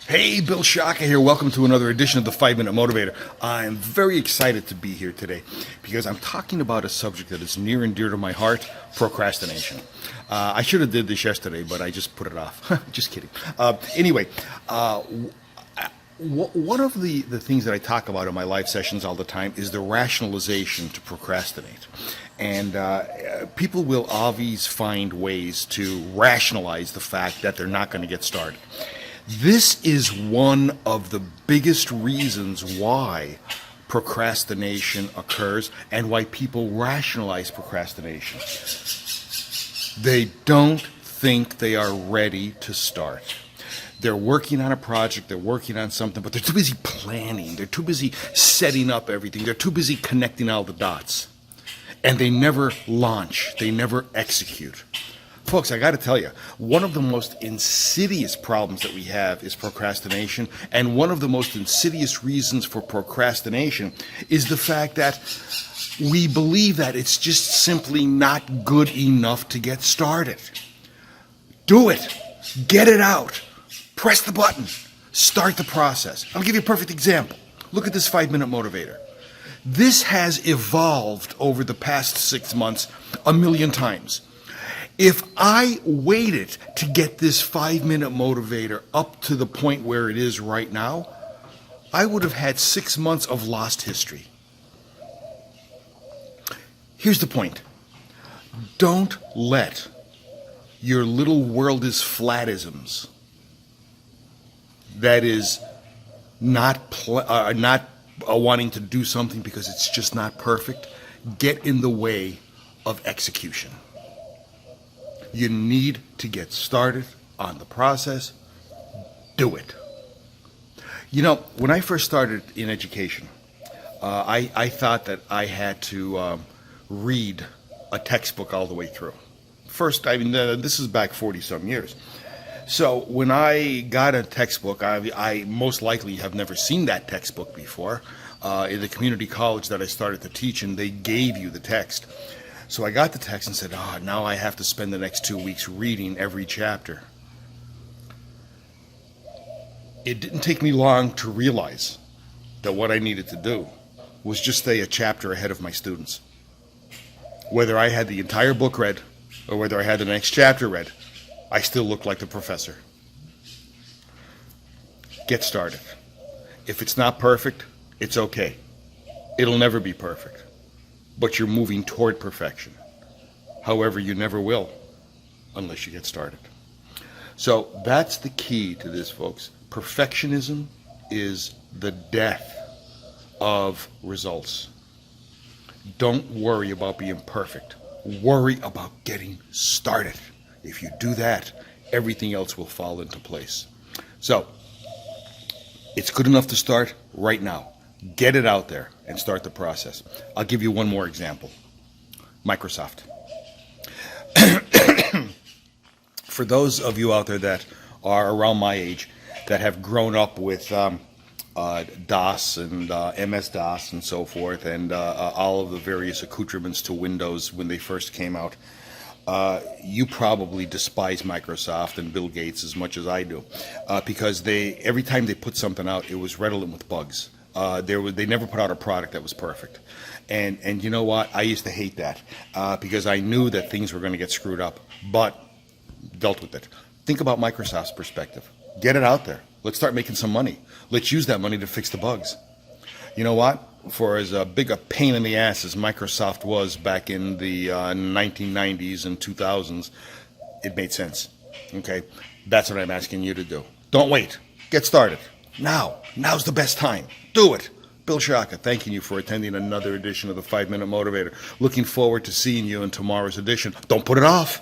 Hey, Bill Shaka here. Welcome to another edition of the 5-Minute Motivator. I'm very excited to be here today because I'm talking about a subject that is near and dear to my heart, procrastination. I should have did this yesterday, but I just put it off. Just kidding. Anyway, one of the things that I talk about in my live sessions all the time is the rationalization to procrastinate. And people will always find ways to rationalize the fact that they're not going to get started. This is one of the biggest reasons why procrastination occurs and why people rationalize procrastination. They don't think they are ready to start. They're working on a project, they're working on something, but they're too busy planning, they're too busy setting up everything, they're too busy connecting all the dots. And they never launch, they never execute. Folks, I got to tell you, one of the most insidious problems that we have is procrastination, and one of the most insidious reasons for procrastination is the fact that we believe that it's just simply not good enough to get started. Do it. Get it out. Press the button. Start the process. I'll give you a perfect example. Look at this 5-minute motivator. This has evolved over the past 6 months a million times. If I waited to get this 5-minute motivator up to the point where it is right now, I would have had 6 months of lost history. Here's the point. Don't let your little world is flatisms, that is not wanting to do something because it's just not perfect, get in the way of execution. You need to get started on the process. Do it. You know, when I first started in education, I thought that I had to read a textbook all the way through. First, this is back 40-some years. So when I got a textbook, I most likely have never seen that textbook before. In the community college that I started to teach in, they gave you the text. So I got the text and said, now I have to spend the next 2 weeks reading every chapter. It didn't take me long to realize that what I needed to do was just stay a chapter ahead of my students. Whether I had the entire book read or whether I had the next chapter read, I still looked like the professor. Get started. If it's not perfect, it's okay. It'll never be perfect. But you're moving toward perfection. However, you never will unless you get started. So that's the key to this, folks. Perfectionism is the death of results. Don't worry about being perfect. Worry about getting started. If you do that, everything else will fall into place. So it's good enough to start right now. Get it out there and start the process. I'll give you one more example. Microsoft. For those of you out there that are around my age, that have grown up with DOS and MS-DOS and so forth, and all of the various accoutrements to Windows when they first came out, you probably despise Microsoft and Bill Gates as much as I do, because every time they put something out, it was redolent with bugs. They never put out a product that was perfect. And you know what? I used to hate that because I knew that things were going to get screwed up, but dealt with it. Think about Microsoft's perspective. Get it out there. Let's start making some money. Let's use that money to fix the bugs. You know what? For as big a pain in the ass as Microsoft was back in the 1990s and 2000s, it made sense. Okay? That's what I'm asking you to do. Don't wait. Get started. Now. Now's the best time. Do it. Bill Shaka, thanking you for attending another edition of the 5-Minute Motivator. Looking forward to seeing you in tomorrow's edition. Don't put it off.